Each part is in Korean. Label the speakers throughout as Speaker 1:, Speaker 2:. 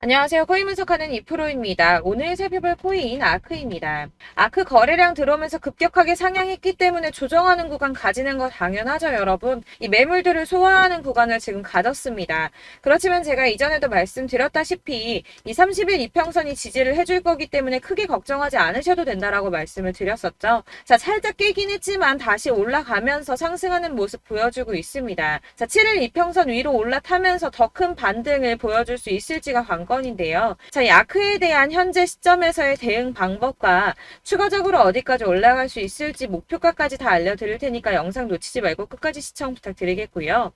Speaker 1: 안녕하세요. 코인 분석하는 이프로입니다. 오늘 살펴볼 코인 아크입니다. 아크 거래량 들어오면서 급격하게 상향했기 때문에 조정하는 구간 가지는 거 당연하죠, 여러분. 이 매물들을 소화하는 구간을 지금 가졌습니다. 그렇지만 제가 이전에도 말씀드렸다시피 이 30일 이평선이 지지를 해줄 거기 때문에 크게 걱정하지 않으셔도 된다라고 말씀을 드렸었죠. 자, 살짝 깨긴 했지만 다시 올라가면서 상승하는 모습 보여주고 있습니다. 자, 7일 이평선 위로 올라타면서 더 큰 반등을 보여줄 수 있을지가 관건인데요. 자, 이 아크에 대한 현재 시점에서의 대응 방법과 추가적으로 어디까지 올라갈 수 있을지 목표가까지 다 알려드릴 테니까 영상 놓치지 말고 끝까지 시청 부탁드리겠고요.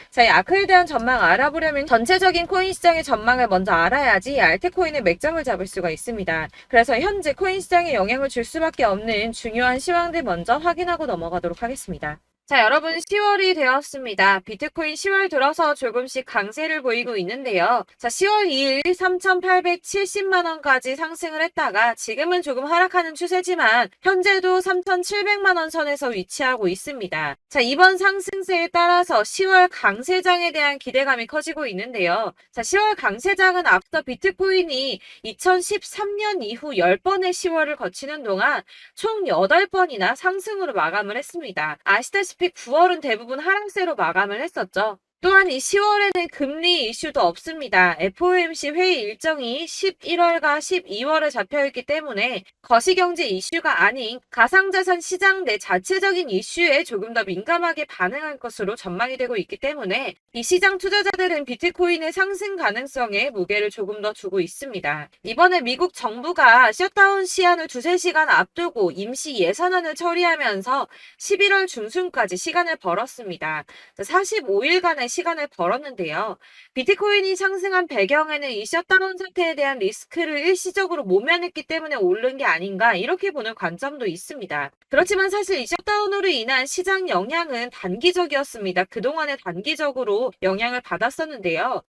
Speaker 1: 자, 이 아크에 대한 전망 알아보려면 전체적인 코인 시장의 전망을 먼저 알아야지 알트코인의 맥점을 잡을 수가 있습니다. 그래서 현재 코인 시장에 영향을 줄 수밖에 없는 중요한 시황들 먼저 확인하고 넘어가도록 하겠습니다. 자, 여러분 10월이 되었습니다. 비트코인 10월 들어서 조금씩 강세를 보이고 있는데요. 자, 10월 2일 3,870만원까지 상승을 했다가 지금은 조금 하락하는 추세지만 현재도 3,700만원 선에서 위치하고 있습니다. 자, 이번 상승세에 따라서 10월 강세장에 대한 기대감이 커지고 있는데요. 자, 10월 강세장은 앞서 비트코인이 2013년 이후 10번의 10월을 거치는 동안 총 8번이나 상승으로 마감을 했습니다. 아시다시피 9월은 대부분 하락세로 마감을 했었죠. 또한 이 10월에는 금리 이슈도 없습니다. FOMC 회의 일정이 11월과 12월에 잡혀있기 때문에 거시경제 이슈가 아닌 가상자산 시장 내 자체적인 이슈에 조금 더 민감하게 반응할 것으로 전망이 되고 있기 때문에 이 시장 투자자들은 비트코인의 상승 가능성에 무게를 조금 더 두고 있습니다. 이번에 미국 정부가 셧다운 시한을 2~3시간 앞두고 임시 예산안을 처리하면서 11월 중순까지 시간을 벌었습니다. 45일간의 시간을 벌었는데요. 비트코인이 상승한 배경에는 이 셧다운 상태에 대한 리스크를 일시적으로 모면했기 때문에 오른 게 아닌가 이렇게 보는 관점도 있습니다. 그렇지만 사실 이 셧다운으로 인한 시장 영향은 단기적이었습니다. 그동안에 단기적으로 영향을 받았었는데요.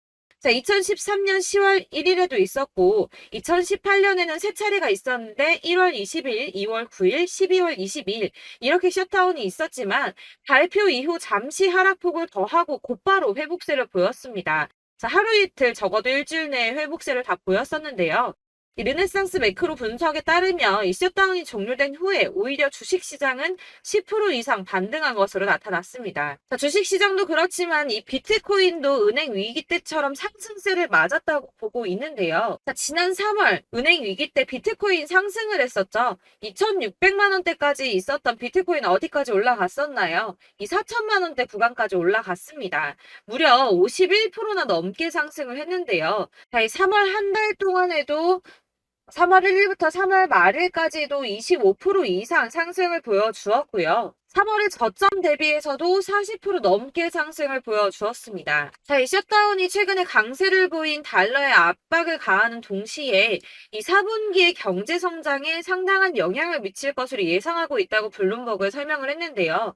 Speaker 1: 자, 2013년 10월 1일에도 있었고 2018년에는 세 차례가 있었는데 1월 20일, 2월 9일, 12월 22일 이렇게 셧다운이 있었지만 발표 이후 잠시 하락폭을 더하고 곧바로 회복세를 보였습니다. 자, 하루 이틀 적어도 일주일 내에 회복세를 다 보였었는데요. 이 르네상스 매크로 분석에 따르면 이 셧다운이 종료된 후에 오히려 주식시장은 10% 이상 반등한 것으로 나타났습니다. 자, 주식시장도 그렇지만 이 비트코인도 은행 위기 때처럼 상승세를 맞았다고 보고 있는데요. 자, 지난 3월 은행 위기 때 비트코인 상승을 했었죠. 2,600만 원대까지 있었던 비트코인 어디까지 올라갔었나요? 이 4천만 원대 구간까지 올라갔습니다. 무려 51%나 넘게 상승을 했는데요. 자, 이 3월 한 달 동안에도 3월 1일부터 3월 말일까지도 25% 이상 상승을 보여주었고요. 3월의 저점 대비해서도 40% 넘게 상승을 보여주었습니다. 자, 이 셧다운이 최근에 강세를 보인 달러에 압박을 가하는 동시에 이 4분기의 경제 성장에 상당한 영향을 미칠 것으로 예상하고 있다고 블룸버그에 설명을 했는데요.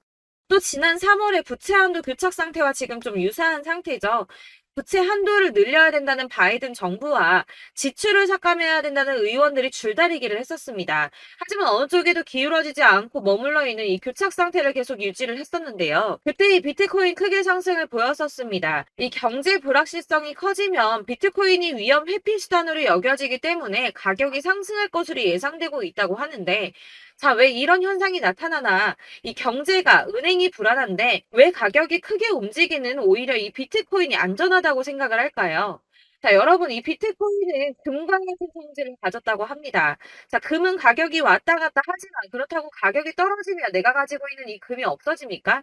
Speaker 1: 또 지난 3월에 부채 한도 교착 상태와 지금 좀 유사한 상태죠. 부채 한도를 늘려야 된다는 바이든 정부와 지출을 삭감해야 된다는 의원들이 줄다리기를 했었습니다. 하지만 어느 쪽에도 기울어지지 않고 머물러 있는 이 교착 상태를 계속 유지를 했었는데요. 그때 이 비트코인 크게 상승을 보였었습니다. 이 경제 불확실성이 커지면 비트코인이 위험 회피 수단으로 여겨지기 때문에 가격이 상승할 것으로 예상되고 있다고 하는데 자, 왜 이런 현상이 나타나나 이 경제가 은행이 불안한데 왜 가격이 크게 움직이는 오히려 이 비트코인이 안전하다고 생각을 할까요? 자, 여러분, 이 비트코인은 금과 같은 성질을 가졌다고 합니다. 자, 금은 가격이 왔다 갔다 하지만 그렇다고 가격이 떨어지면 내가 가지고 있는 이 금이 없어집니까?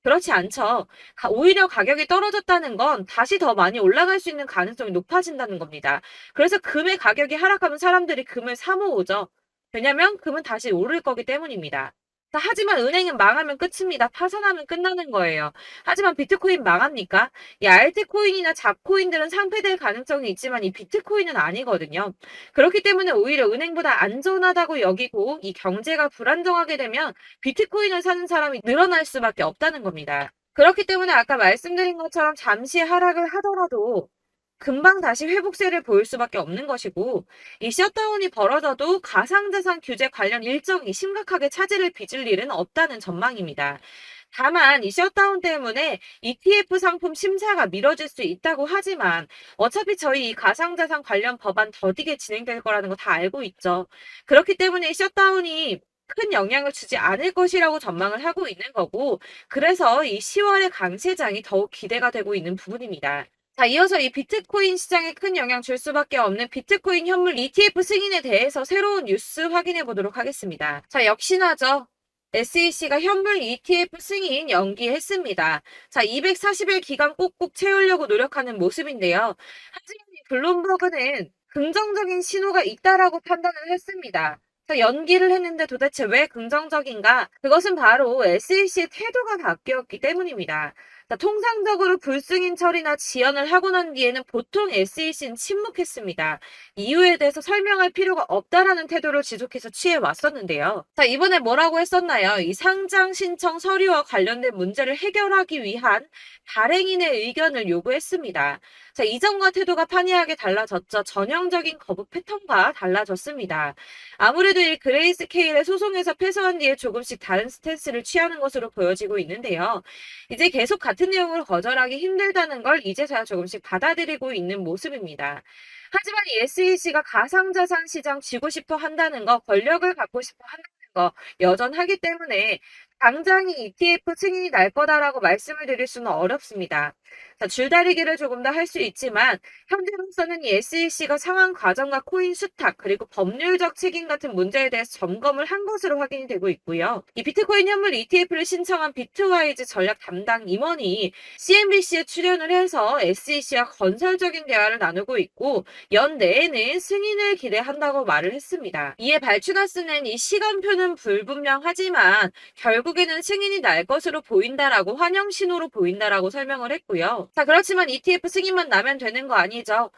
Speaker 1: 그렇지 않죠. 오히려 가격이 떨어졌다는 건 다시 더 많이 올라갈 수 있는 가능성이 높아진다는 겁니다. 그래서 금의 가격이 하락하면 사람들이 금을 사 모으죠. 왜냐면 금은 다시 오를 거기 때문입니다. 자, 하지만 은행은 망하면 끝입니다. 파산하면 끝나는 거예요. 하지만 비트코인 망합니까? 이 알트코인이나 잡코인들은 상폐될 가능성이 있지만 이 비트코인은 아니거든요. 그렇기 때문에 오히려 은행보다 안전하다고 여기고 이 경제가 불안정하게 되면 비트코인을 사는 사람이 늘어날 수밖에 없다는 겁니다. 그렇기 때문에 아까 말씀드린 것처럼 잠시 하락을 하더라도 금방 다시 회복세를 보일 수밖에 없는 것이고 이 셧다운이 벌어져도 가상자산 규제 관련 일정이 심각하게 차질을 빚을 일은 없다는 전망입니다. 다만 이 셧다운 때문에 ETF 상품 심사가 미뤄질 수 있다고 하지만 어차피 저희 이 가상자산 관련 법안 더디게 진행될 거라는 거 다 알고 있죠. 그렇기 때문에 이 셧다운이 큰 영향을 주지 않을 것이라고 전망을 하고 있는 거고, 그래서 이 10월의 강세장이 더욱 기대가 되고 있는 부분입니다. 자, 이어서 이 비트코인 시장에 큰 영향 줄 수밖에 없는 비트코인 현물 ETF 승인에 대해서 새로운 뉴스 확인해 보도록 하겠습니다. 자, 역시나죠. SEC가 현물 ETF 승인 연기했습니다. 자, 240일 기간 꼭꼭 채우려고 노력하는 모습인데요. 하지만 이 블룸버그는 긍정적인 신호가 있다라고 판단을 했습니다. 자, 연기를 했는데 도대체 왜 긍정적인가? 그것은 바로 SEC의 태도가 바뀌었기 때문입니다. 자, 통상적으로 불승인 처리나 지연을 하고 난 뒤에는 보통 SEC는 침묵했습니다. 이유에 대해서 설명할 필요가 없다라는 태도를 지속해서 취해 왔었는데요. 자, 이번에 뭐라고 했었나요? 이 상장 신청 서류와 관련된 문제를 해결하기 위한 발행인의 의견을 요구했습니다. 자, 이전과 태도가 판이하게 달라졌죠. 전형적인 거부 패턴과 달라졌습니다. 아무래도 이 그레이스케일의 소송에서 패소한 뒤에 조금씩 다른 스탠스를 취하는 것으로 보여지고 있는데요. 이제 계속 같은 내용을 거절하기 힘들다는 걸 이제서야 조금씩 받아들이고 있는 모습입니다. 하지만 이 SEC가 가상자산 시장 쥐고 싶어 한다는 거, 권력을 갖고 싶어 한다는 거 여전하기 때문에 당장이 ETF 승인이 날 거다라고 말씀을 드릴 수는 어렵습니다. 자, 줄다리기를 조금 더 할 수 있지만 현재로서는 이 SEC가 상황 과정과 코인 수탁 그리고 법률적 책임 같은 문제에 대해서 점검을 한 것으로 확인이 되고 있고요. 이 비트코인 현물 ETF를 신청한 비트와이즈 전략 담당 임원이 CNBC에 출연을 해서 SEC와 건설적인 대화를 나누고 있고 연내에는 승인을 기대한다고 말을 했습니다. 이에 발추가스는 이 시간표는 불분명하지만 결국에는 승인이 날 것으로 보인다라고 환영 신호로 보인다라고 설명을 했고요. 자, 그렇지만 ETF 승인만 나면 되는 거 아니죠.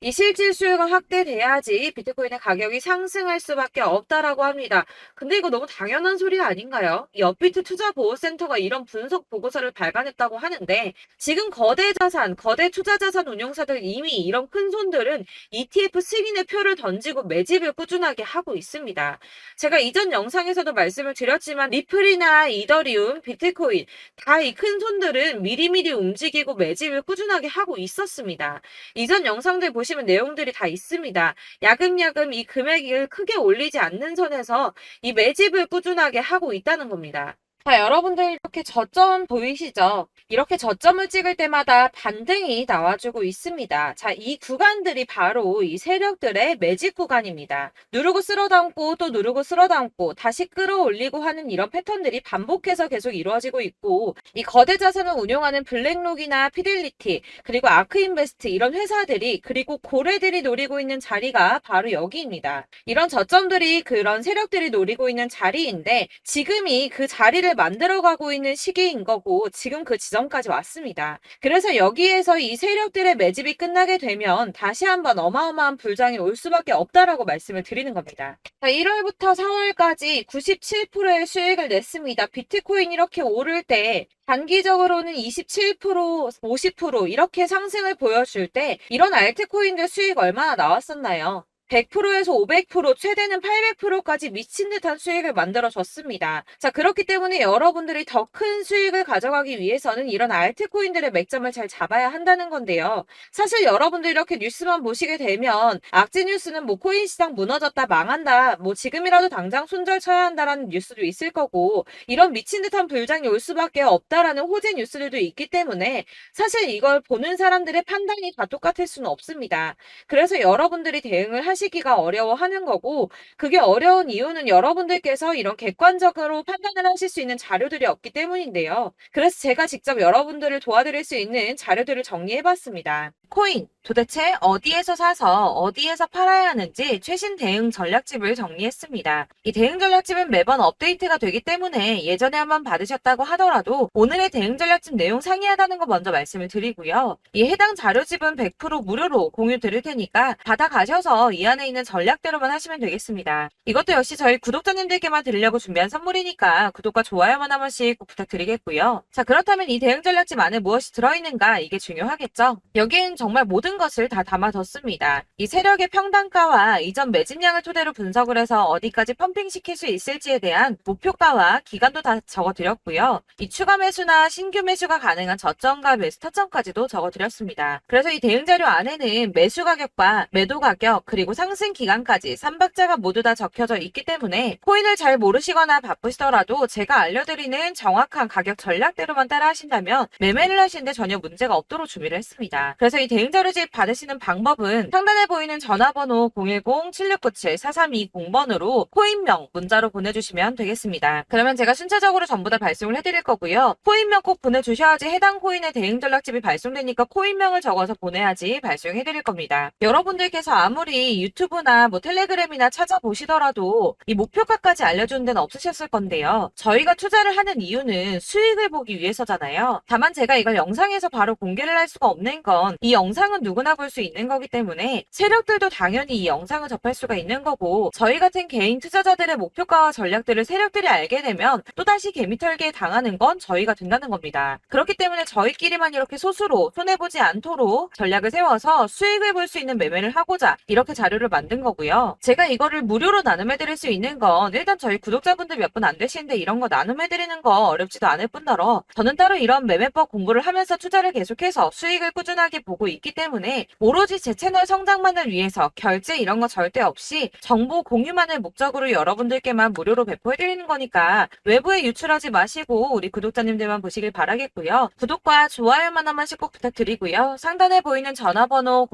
Speaker 1: 이 실질 수요가 확대돼야지 비트코인의 가격이 상승할 수밖에 없다라고 합니다. 근데 이거 너무 당연한 소리 아닌가요? 이 업비트 투자보호센터가 이런 분석 보고서를 발간했다고 하는데 지금 거대 자산, 거대 투자자산 운용사들 이미 이런 큰 손들은 ETF 승인의 표를 던지고 매집을 꾸준하게 하고 있습니다. 제가 이전 영상에서도 말씀을 드렸지만 리플이나 이더리움, 비트코인 다 이 큰 손들은 미리미리 움직이고 매집을 꾸준하게 하고 있었습니다. 이전 영상들 보시면 내용들이 다 있습니다. 야금야금 이 금액을 크게 올리지 않는 선에서 이 매집을 꾸준하게 하고 있다는 겁니다. 자, 여러분들 이렇게 저점 보이시죠? 이렇게 저점을 찍을 때마다 반등이 나와주고 있습니다. 자, 이 구간들이 바로 이 세력들의 매집 구간입니다. 누르고 쓸어담고 또 누르고 쓸어담고 다시 끌어올리고 하는 이런 패턴들이 반복해서 계속 이루어지고 있고 이 거대 자산을 운용하는 블랙록이나 피델리티 그리고 아크인베스트 이런 회사들이 그리고 고래들이 노리고 있는 자리가 바로 여기입니다. 이런 저점들이 그런 세력들이 노리고 있는 자리인데 지금이 그 자리를 만들어가고 있는 시기인 거고 지금 그 지점까지 왔습니다. 그래서 여기에서 이 세력들의 매집이 끝나게 되면 다시 한번 어마어마한 불장이 올 수밖에 없다라고 말씀을 드리는 겁니다. 자, 1월부터 4월까지 97%의 수익을 냈습니다. 비트코인 이렇게 오를 때 단기적으로는 27%, 50% 이렇게 상승을 보여줄 때 이런 알트코인들 수익 얼마나 나왔었나요? 100%에서 500%, 최대는 800%까지 미친 듯한 수익을 만들어줬습니다. 자, 그렇기 때문에 여러분들이 더 큰 수익을 가져가기 위해서는 이런 알트코인들의 맥점을 잘 잡아야 한다는 건데요. 사실 여러분들 이렇게 뉴스만 보시게 되면 악재 뉴스는 뭐 코인 시장 무너졌다, 망한다, 뭐 지금이라도 당장 손절 쳐야 한다라는 뉴스도 있을 거고 이런 미친 듯한 불장이 올 수밖에 없다라는 호재 뉴스들도 있기 때문에 사실 이걸 보는 사람들의 판단이 다 똑같을 수는 없습니다. 그래서 여러분들이 대응을 하시기가 어려워하는 거고 그게 어려운 이유는 여러분들께서 이런 객관적으로 판단을 하실 수 있는 자료들이 없기 때문인데요. 그래서 제가 직접 여러분들을 도와드릴 수 있는 자료들을 정리해봤습니다. 코인 도대체 어디에서 사서 어디에서 팔아야 하는지 최신 대응 전략집을 정리했습니다. 이 대응 전략집은 매번 업데이트가 되기 때문에 예전에 한번 받으셨다고 하더라도 오늘의 대응 전략집 내용 상이하다는 거 먼저 말씀을 드리고요. 이 해당 자료집은 100% 무료로 공유 드릴 테니까 받아가셔서 이 안에 있는 전략대로만 하시면 되겠습니다. 이것도 역시 저희 구독자님들께만 드리려고 준비한 선물이니까 구독과 좋아요만 한 번씩 꼭 부탁드리겠고요. 자, 그렇다면 이 대응 전략집 안에 무엇이 들어있는가 이게 중요하겠죠. 여기엔 정말 모든 것을 다 담아뒀습니다. 이 세력의 평단가와 이전 매집량을 토대로 분석을 해서 어디까지 펌핑시킬 수 있을지에 대한 목표가와 기간도 다 적어드렸고요. 이 추가 매수나 신규 매수가 가능한 저점과 매수 타점까지도 적어드렸습니다. 그래서 이 대응 자료 안에는 매수 가격과 매도 가격 그리고 상승 기간까지 3박자가 모두 다 적혀져 있기 때문에 코인을 잘 모르시거나 바쁘시더라도 제가 알려드리는 정확한 가격 전략대로만 따라 하신다면 매매를 하시는데 전혀 문제가 없도록 준비를 했습니다. 그래서 이 대응 자료집 받으시는 방법은 상단에 보이는 전화번호 010-7697-4320번으로 코인명 문자로 보내주시면 되겠습니다. 그러면 제가 순차적으로 전부 다 발송을 해드릴 거고요. 코인명 꼭 보내주셔야지 해당 코인의 대응 전략집이 발송되니까 코인명을 적어서 보내야지 발송해드릴 겁니다. 여러분들께서 아무리 유튜브나 뭐 텔레그램이나 찾아보시더라도 이 목표가까지 알려주는 데는 없으셨을 건데요. 저희가 투자를 하는 이유는 수익을 보기 위해서잖아요. 다만 제가 이걸 영상에서 바로 공개를 할 수가 없는 건 이 영상은 누구나 볼 수 있는 거기 때문에 세력들도 당연히 이 영상을 접할 수가 있는 거고 저희 같은 개인 투자자들의 목표가와 전략들을 세력들이 알게 되면 또다시 개미털기에 당하는 건 저희가 된다는 겁니다. 그렇기 때문에 저희끼리만 이렇게 소수로 손해보지 않도록 전략을 세워서 수익을 볼 수 있는 매매를 하고자 이렇게 자료를 만든 거고요. 제가 이거를 무료로 나눔해드릴 수 있는 건 일단 저희 구독자분들 몇 분 안 되시는데 이런 거 나눔해드리는 거 어렵지도 않을 뿐더러 저는 따로 이런 매매법 공부를 하면서 투자를 계속해서 수익을 꾸준하게 보고 있기 때문에 오로지 제 채널 성장만을 위해서 결제 이런 거 절대 없이 정보 공유만을 목적으로 여러분들께만 무료로 배포해드리는 거니까 외부에 유출하지 마시고 우리 구독자님들만 보시길 바라겠고요. 구독과 좋아요만 한 번씩 꼭 부탁드리고요. 상단에 보이는 전화번호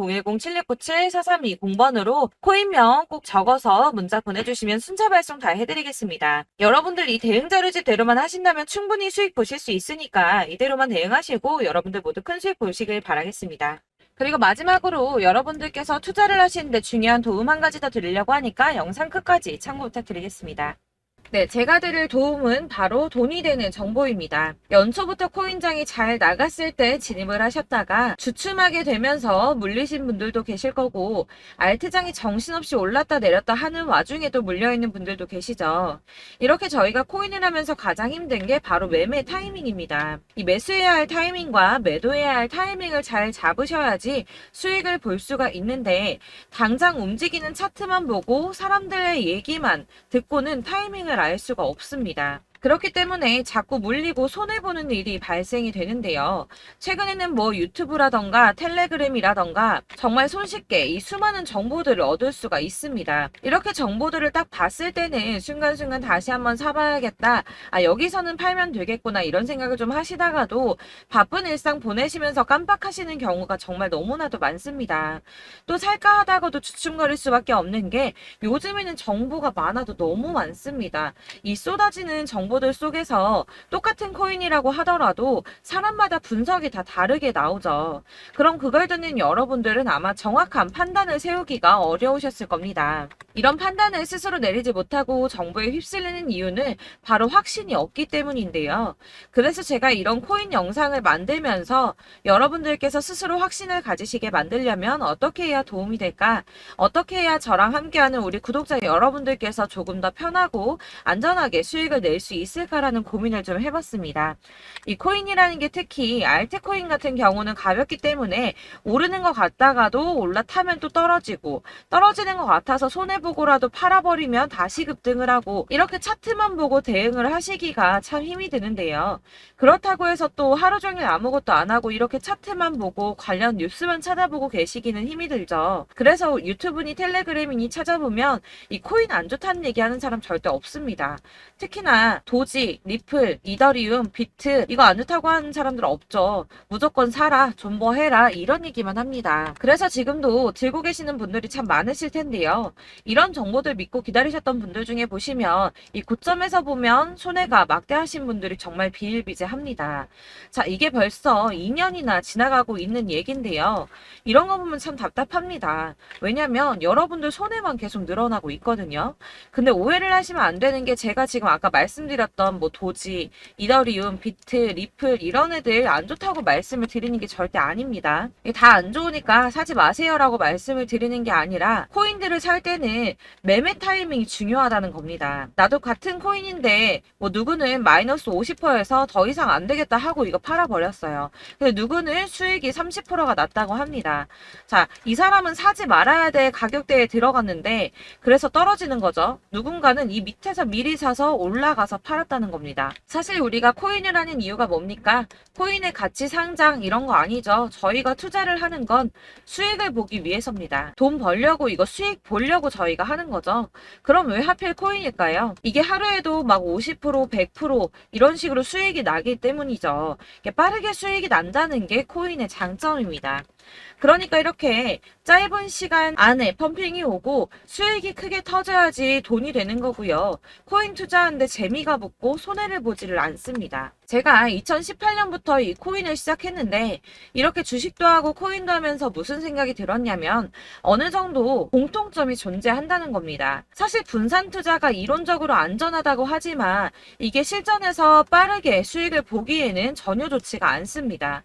Speaker 1: 010-7697-4320번으로 코인명 꼭 적어서 문자 보내주시면 순차 발송 다 해드리겠습니다. 여러분들 이 대응 자료집대로만 하신다면 충분히 수익 보실 수 있으니까 이대로만 대응하시고 여러분들 모두 큰 수익 보시길 바라겠습니다. 그리고 마지막으로 여러분들께서 투자를 하시는데 중요한 도움 한 가지 더 드리려고 하니까 영상 끝까지 참고 부탁드리겠습니다. 네, 제가 드릴 도움은 바로 돈이 되는 정보입니다. 연초부터 코인장이 잘 나갔을 때 진입을 하셨다가 주춤하게 되면서 물리신 분들도 계실 거고 알트장이 정신없이 올랐다 내렸다 하는 와중에도 물려있는 분들도 계시죠. 이렇게 저희가 코인을 하면서 가장 힘든 게 바로 매매 타이밍입니다. 이 매수해야 할 타이밍과 매도해야 할 타이밍을 잘 잡으셔야지 수익을 볼 수가 있는데 당장 움직이는 차트만 보고 사람들의 얘기만 듣고는 타이밍을 알 수가 없습니다. 그렇기 때문에 자꾸 물리고 손해보는 일이 발생이 되는데요. 최근에는 뭐 유튜브라던가 텔레그램이라던가 정말 손쉽게 이 수많은 정보들을 얻을 수가 있습니다. 이렇게 정보들을 딱 봤을 때는 순간순간 다시 한번 사봐야겠다. 아, 여기서는 팔면 되겠구나 이런 생각을 좀 하시다가도 바쁜 일상 보내시면서 깜빡하시는 경우가 정말 너무나도 많습니다. 또 살까 하다가도 주춤거릴 수밖에 없는 게 요즘에는 정보가 많아도 너무 많습니다. 이 쏟아지는 정보들 속에서 똑같은 코인이라고 하더라도 사람마다 분석이 다 다르게 나오죠. 그럼 그걸 듣는 여러분들은 아마 정확한 판단을 세우기가 어려우셨을 겁니다. 이런 판단을 스스로 내리지 못하고 정보에 휩쓸리는 이유는 바로 확신이 없기 때문인데요. 그래서 제가 이런 코인 영상을 만들면서 여러분들께서 스스로 확신을 가지시게 만들려면 어떻게 해야 도움이 될까? 어떻게 해야 저랑 함께하는 우리 구독자 여러분들께서 조금 더 편하고 안전하게 수익을 낼 수 있을까라는 고민을 좀 해봤습니다. 이 코인이라는 게 특히 알트코인 같은 경우는 가볍기 때문에 오르는 것 같다가도 올라타면 또 떨어지고 떨어지는 것 같아서 손해보고라도 팔아버리면 다시 급등을 하고 이렇게 차트만 보고 대응을 하시기가 참 힘이 드는데요. 그렇다고 해서 또 하루 종일 아무것도 안 하고 이렇게 차트만 보고 관련 뉴스만 찾아보고 계시기는 힘이 들죠. 그래서 유튜브니 텔레그램이니 찾아보면 이 코인 안 좋다는 얘기하는 사람 절대 없습니다. 특히나 도지, 리플, 이더리움, 비트 이거 안 좋다고 하는 사람들 없죠. 무조건 사라, 존버해라 이런 얘기만 합니다. 그래서 지금도 들고 계시는 분들이 참 많으실 텐데요. 이런 정보들 믿고 기다리셨던 분들 중에 보시면 이 고점에서 보면 손해가 막대하신 분들이 정말 비일비재합니다. 자, 이게 벌써 2년이나 지나가고 있는 얘긴데요. 이런 거 보면 참 답답합니다. 왜냐면 여러분들 손해만 계속 늘어나고 있거든요. 근데 오해를 하시면 안 되는 게 제가 지금 아까 말씀드렸던 뭐 도지, 이더리움, 비트, 리플 이런 애들 안 좋다고 말씀을 드리는 게 절대 아닙니다. 다 안 좋으니까 사지 마세요라고 말씀을 드리는 게 아니라 코인들을 살 때는 일단은 매매 타이밍이 중요하다는 겁니다. 나도 같은 코인인데 뭐 누구는 마이너스 50%에서 더 이상 안 되겠다 하고 이거 팔아버렸어요. 근데 누구는 수익이 30%가 났다고 합니다. 자, 이 사람은 사지 말아야 될 가격대에 들어갔는데 그래서 떨어지는 거죠. 누군가는 이 밑에서 미리 사서 올라가서 팔았다는 겁니다. 사실 우리가 코인을 하는 이유가 뭡니까? 코인의 가치 상장 이런 거 아니죠. 저희가 투자를 하는 건 수익을 보기 위해서입니다. 돈 벌려고 이거 수익 보려고 저희가 하는 거죠. 그럼 왜 하필 코인일까요? 이게 하루에도 막 50%, 100% 이런 식으로 수익이 나기 때문이죠. 빠르게 수익이 난다는 게 코인의 장점입니다. 그러니까 이렇게 짧은 시간 안에 펌핑이 오고 수익이 크게 터져야지 돈이 되는 거고요. 코인 투자하는데 재미가 붙고 손해를 보지를 않습니다. 제가 2018년부터 이 코인을 시작했는데 이렇게 주식도 하고 코인도 하면서 무슨 생각이 들었냐면 어느 정도 공통점이 존재한다는 겁니다. 사실 분산 투자가 이론적으로 안전하다고 하지만 이게 실전에서 빠르게 수익을 보기에는 전혀 좋지가 않습니다.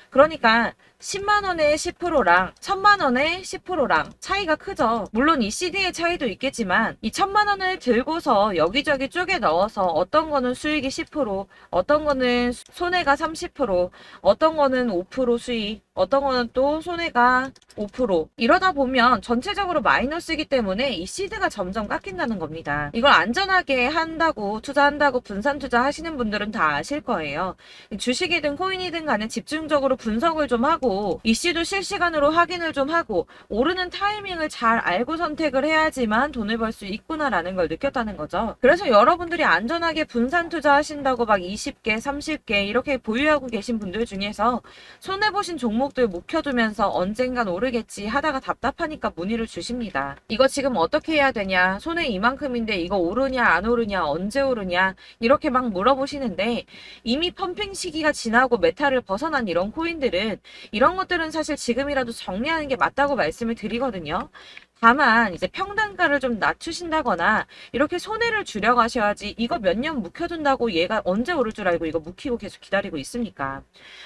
Speaker 1: 그러니까 10만 원의 10%랑 1000만 원의 10%랑 차이가 크죠. 물론 이 CD의 차이도 있겠지만 이 1000만 원을 들고서 여기저기 쪼개 넣어서 어떤 거는 수익이 10%, 어떤 거는 손해가 30%, 어떤 거는 5% 수익, 어떤 거는 또 손해가 5%. 이러다 보면 전체적으로 마이너스이기 때문에 이 시드가 점점 깎인다는 겁니다. 이걸 안전하게 한다고 투자한다고 분산 투자하시는 분들은 다 아실 거예요. 주식이든 코인이든 간에 집중적으로 분석을 좀 하고 이슈도 실시간으로 확인을 좀 하고 오르는 타이밍을 잘 알고 선택을 해야지만 돈을 벌 수 있구나라는 걸 느꼈다는 거죠. 그래서 여러분들이 안전하게 분산 투자하신다고 막 20개, 30개 이렇게 보유하고 계신 분들 중에서 손해보신 종목들 묵혀두면서 언젠간 오르겠지 하다가 답답하니까 문의를 주십니다. 이거 지금 어떻게 해야 되냐? 손해 이만큼인데 이거 오르냐 안 오르냐 언제 오르냐 이렇게 막 물어보시는데 이미 펌핑 시기가 지나고 메타를 벗어난 이런 코인들은 이런 것들은 사실 지금이라도 정리하는 게 맞다고 말씀을 드리거든요. 다만 이제 평단가를 좀 낮추신다거나 이렇게 손해를 줄여가셔야지 이거 몇 년 묵혀둔다고 얘가 언제 오를 줄 알고 이거 묵히고 계속 기다리고 있습니까?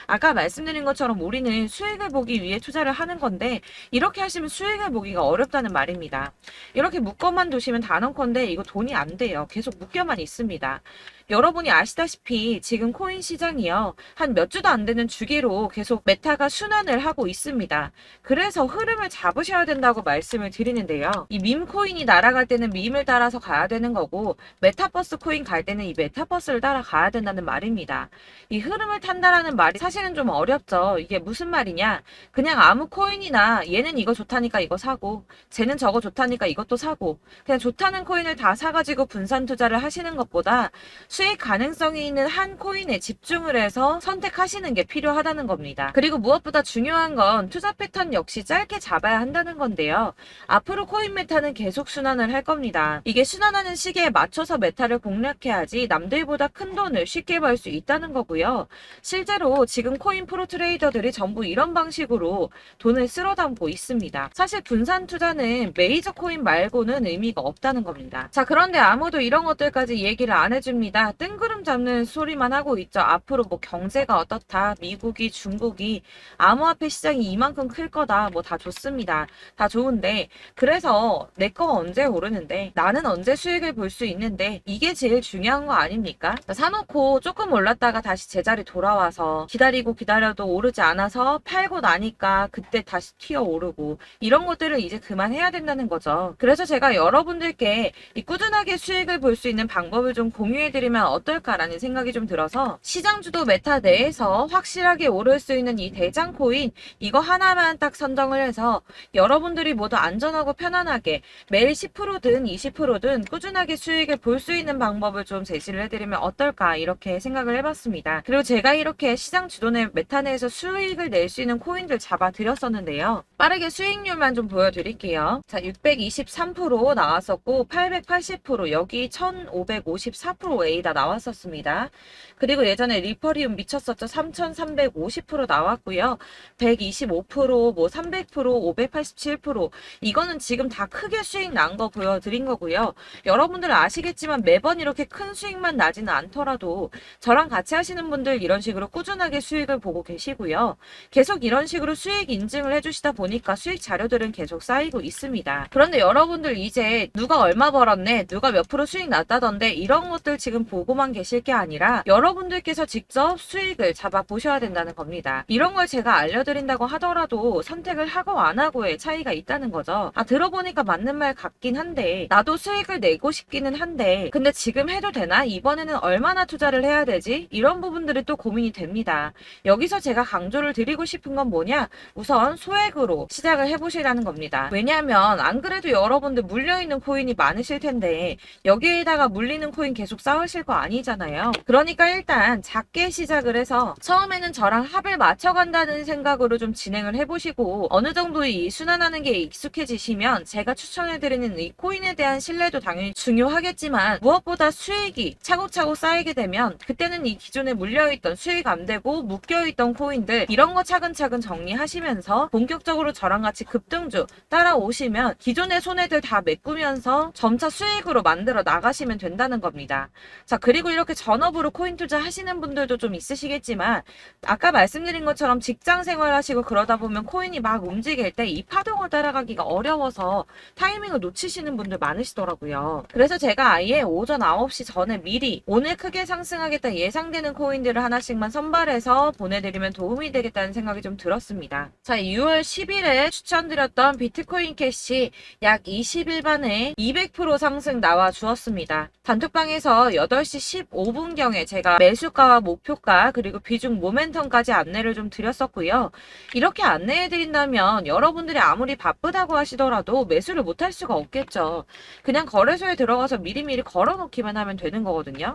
Speaker 1: 아까 말씀드린 것처럼 우리는 수익을 보기 위해 투자를 하는 건데 이렇게 하시면 수익을 보기가 어렵다는 말입니다. 이렇게 묶어만 두시면 단언컨대 이거 돈이 안 돼요. 계속 묶여만 있습니다. 여러분이 아시다시피 지금 코인 시장이요. 한 몇 주도 안 되는 주기로 계속 메타가 순환을 하고 있습니다. 그래서 흐름을 잡으셔야 된다고 말씀을 드리는데요. 이 밈 코인이 날아갈 때는 밈을 따라서 가야 되는 거고 메타버스 코인 갈 때는 이 메타버스를 따라가야 된다는 말입니다. 이 흐름을 탄다라는 말이 사실은 좀 어렵죠. 이게 무슨 말이냐? 그냥 아무 코인이나 얘는 이거 좋다니까 이거 사고 쟤는 저거 좋다니까 이것도 사고 그냥 좋다는 코인을 다 사가지고 분산 투자를 하시는 것보다 수익 가능성이 있는 한 코인에 집중을 해서 선택하시는 게 필요하다는 겁니다. 그리고 무엇보다 중요한 건 투자 패턴 역시 짧게 잡아야 한다는 건데요. 앞으로 코인 메타는 계속 순환을 할 겁니다. 이게 순환하는 시기에 맞춰서 메타를 공략해야지 남들보다 큰 돈을 쉽게 벌 수 있다는 거고요. 실제로 지금 코인 프로 트레이더들이 전부 이런 방식으로 돈을 쓸어 담고 있습니다. 사실 분산 투자는 메이저 코인 말고는 의미가 없다는 겁니다. 자, 그런데 아무도 이런 것들까지 얘기를 안 해줍니다. 뜬구름 잡는 소리만 하고 있죠. 앞으로 뭐 경제가 어떻다, 미국이, 중국이, 암호화폐 시장이 이만큼 클 거다, 뭐 다 좋습니다. 다 좋은데 그래서 내 거 언제 오르는데 나는 언제 수익을 볼 수 있는데 이게 제일 중요한 거 아닙니까? 사놓고 조금 올랐다가 다시 제자리 돌아와서 기다리고 기다려도 오르지 않아서 팔고 나니까 그때 다시 튀어 오르고 이런 것들을 이제 그만해야 된다는 거죠. 그래서 제가 여러분들께 이 꾸준하게 수익을 볼 수 있는 방법을 좀 공유해드리면 어떨까라는 생각이 좀 들어서 시장 주도 메타 내에서 확실하게 오를 수 있는 이 대장 코인 이거 하나만 딱 선정을 해서 여러분들이 모두 안전하고 편안하게 매일 10%든 20%든 꾸준하게 수익을 볼 수 있는 방법을 좀 제시를 해드리면 어떨까 이렇게 생각을 해봤습니다. 그리고 제가 이렇게 시장 주도내 메타 내에서 수익을 낼 수 있는 코인들 잡아드렸었는데요. 빠르게 수익률만 좀 보여드릴게요. 자, 623% 나왔었고 880% 여기 1554% A 다 나왔었습니다. 그리고 예전에 리퍼리움 미쳤었죠. 3,350% 나왔고요. 125%, 뭐 300%, 587%. 이거는 지금 다 크게 수익 난 거 보여드린 거고요. 여러분들 아시겠지만 매번 이렇게 큰 수익만 나지는 않더라도 저랑 같이 하시는 분들 이런 식으로 꾸준하게 수익을 보고 계시고요. 계속 이런 식으로 수익 인증을 해주시다 보니까 수익 자료들은 계속 쌓이고 있습니다. 그런데 여러분들 이제 누가 얼마 벌었네, 누가 몇 프로 수익 났다던데 이런 것들 지금 보고만 계실 게 아니라 여러분들께서 직접 수익을 잡아 보셔야 된다는 겁니다. 이런 걸 제가 알려드린다고 하더라도 선택을 하고 안 하고의 차이가 있다는 거죠. 들어보니까 맞는 말 같긴 한데 나도 수익을 내고 싶기는 한데 근데 지금 해도 되나? 이번에는 얼마나 투자를 해야 되지? 이런 부분들이 또 고민이 됩니다. 여기서 제가 강조를 드리고 싶은 건 뭐냐? 우선 소액으로 시작을 해보시라는 겁니다. 왜냐하면 안 그래도 여러분들 물려있는 코인이 많으실 텐데 여기에다가 물리는 코인 계속 쌓으실 거 아니잖아요. 그러니까 일단 작게 시작을 해서 처음에는 저랑 합을 맞춰간다는 생각으로 좀 진행을 해보시고 어느 정도 이 순환하는 게 익숙해지시면 제가 추천해드리는 이 코인에 대한 신뢰도 당연히 중요하겠지만 무엇보다 수익이 차곡차곡 쌓이게 되면 그때는 이 기존에 물려있던 수익 안 되고 묶여있던 코인들 이런 거 차근차근 정리하시면서 본격적으로 저랑 같이 급등주 따라오시면 기존의 손해들 다 메꾸면서 점차 수익으로 만들어 나가시면 된다는 겁니다. 자, 그리고 이렇게 전업으로 코인 투자 하시는 분들도 좀 있으시겠지만 아까 말씀드린 것처럼 직장 생활하시고 그러다 보면 코인이 막 움직일 때 이 파동을 따라가기가 어려워서 타이밍을 놓치시는 분들 많으시더라고요. 그래서 제가 아예 오전 9시 전에 미리 오늘 크게 상승하겠다 예상되는 코인들을 하나씩만 선발해서 보내드리면 도움이 되겠다는 생각이 좀 들었습니다. 자, 6월 10일에 추천드렸던 비트코인 캐시 약 20일 만에 200% 상승 나와 주었습니다. 단톡방에서 8시 15분경에 제가 매수가와 목표가 그리고 비중 모멘텀까지 안내를 좀 드렸었고요. 이렇게 안내해드린다면 여러분들이 아무리 바쁘다고 하시더라도 매수를 못할 수가 없겠죠. 그냥 거래소에 들어가서 미리미리 걸어놓기만 하면 되는 거거든요.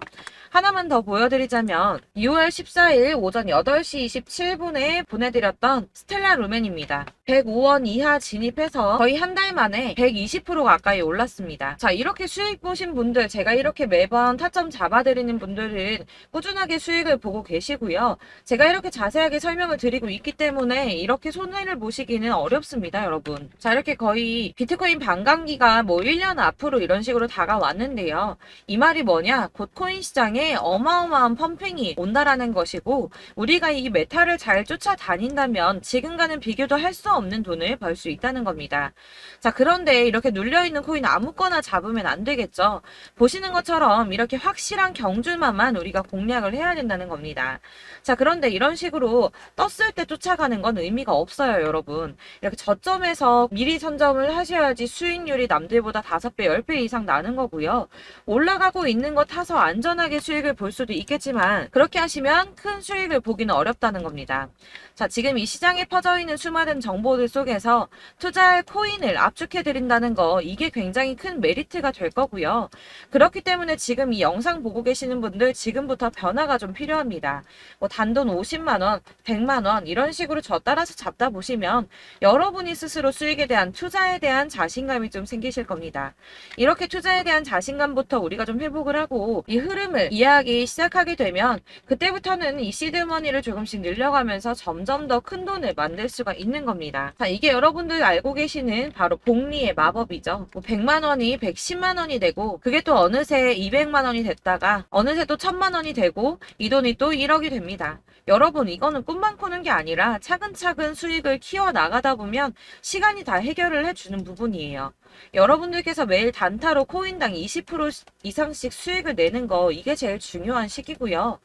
Speaker 1: 하나만 더 보여드리자면 6월 14일 오전 8시 27분에 보내드렸던 스텔라 루멘입니다. 105원 이하 진입해서 거의 한 달 만에 120% 가까이 올랐습니다. 자, 이렇게 수익 보신 분들, 제가 이렇게 매번 타점 잡아드리는 분들은 꾸준하게 수익을 보고 계시고요. 제가 이렇게 자세하게 설명을 드리고 있기 때문에 이렇게 손해를 보시기는 어렵습니다, 여러분. 자, 이렇게 거의 비트코인 반감기가 뭐 1년 앞으로 이런 식으로 다가왔는데요. 이 말이 뭐냐? 곧 코인 시장에 어마어마한 펌핑이 온다라는 것이고 우리가 이 메타를 잘 쫓아다닌다면 지금과는 비교도 할 수 없는 돈을 벌 수 있다는 겁니다. 자, 그런데 이렇게 눌려있는 코인 아무거나 잡으면 안 되겠죠. 보시는 것처럼 이렇게 확실한 경주만만 우리가 공략을 해야 된다는 겁니다. 자, 그런데 이런 식으로 떴을 때 쫓아가는 건 의미가 없어요, 여러분. 이렇게 저점에서 미리 선점을 하셔야지 수익률이 남들보다 5배, 10배 이상 나는 거고요. 올라가고 있는 거 타서 안전하게 수익을 볼 수도 있겠지만 그렇게 하시면 큰 수익을 보기는 어렵다는 겁니다. 자, 지금 이 시장에 퍼져 있는 수많은 정보들 속에서 투자할 코인을 압축해드린다는 거 이게 굉장히 큰 메리트가 될 거고요. 그렇기 때문에 지금 이 영상 보고 계시는 분들 지금부터 변화가 좀 필요합니다. 뭐 단돈 50만원, 100만원 이런 식으로 저 따라서 잡다 보시면 여러분이 스스로 수익에 대한 투자에 대한 자신감이 좀 생기실 겁니다. 이렇게 투자에 대한 자신감부터 우리가 좀 회복을 하고 이 흐름을 이해하기 시작하게 되면 그때부터는 이 시드머니를 조금씩 늘려가면서 점점 더 큰 돈을 만들 수가 있는 겁니다. 자, 이게 여러분들 알고 계시는 바로 복리의 마법이죠. 뭐 100만원이 110만원이 되고 그게 또 어느새 200만원이 됐다가 어느새 또 1000만원이 되고 이 돈이 또 1억이 됩니다. 여러분, 이거는 꿈만 꾸는 게 아니라 차근차근 수익을 키워나가다 보면 시간이 다 해결을 해주는 부분이에요. 여러분들께서 매일 단타로 코인당 20% 이상씩 수익을 내는 거 이게 제일 중요한 시기고요.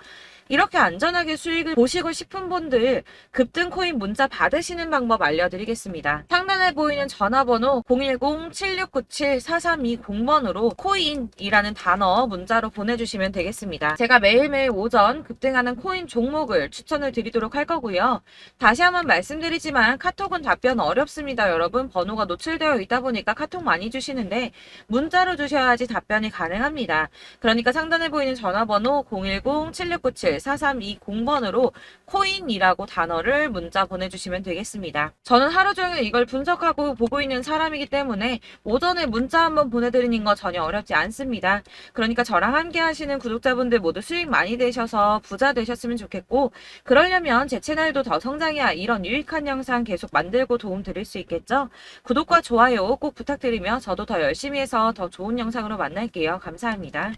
Speaker 1: 이렇게 안전하게 수익을 보시고 싶은 분들 급등 코인 문자 받으시는 방법 알려드리겠습니다. 상단에 보이는 전화번호 010-7697-4320번으로 코인이라는 단어 문자로 보내주시면 되겠습니다. 제가 매일매일 오전 급등하는 코인 종목을 추천을 드리도록 할 거고요. 다시 한번 말씀드리지만 카톡은 답변 어렵습니다. 여러분, 번호가 노출되어 있다 보니까 카톡 많이 주시는데 문자로 주셔야지 답변이 가능합니다. 그러니까 상단에 보이는 전화번호 010-7697 4320번으로 코인이라고 단어를 문자 보내주시면 되겠습니다. 저는 하루 종일 이걸 분석하고 보고 있는 사람이기 때문에 오전에 문자 한번 보내드리는 거 전혀 어렵지 않습니다. 그러니까 저랑 함께 하시는 구독자분들 모두 수익 많이 되셔서 부자 되셨으면 좋겠고, 그러려면 제 채널도 더 성장해야 이런 유익한 영상 계속 만들고 도움 드릴 수 있겠죠? 구독과 좋아요 꼭 부탁드리며 저도 더 열심히 해서 더 좋은 영상으로 만날게요. 감사합니다.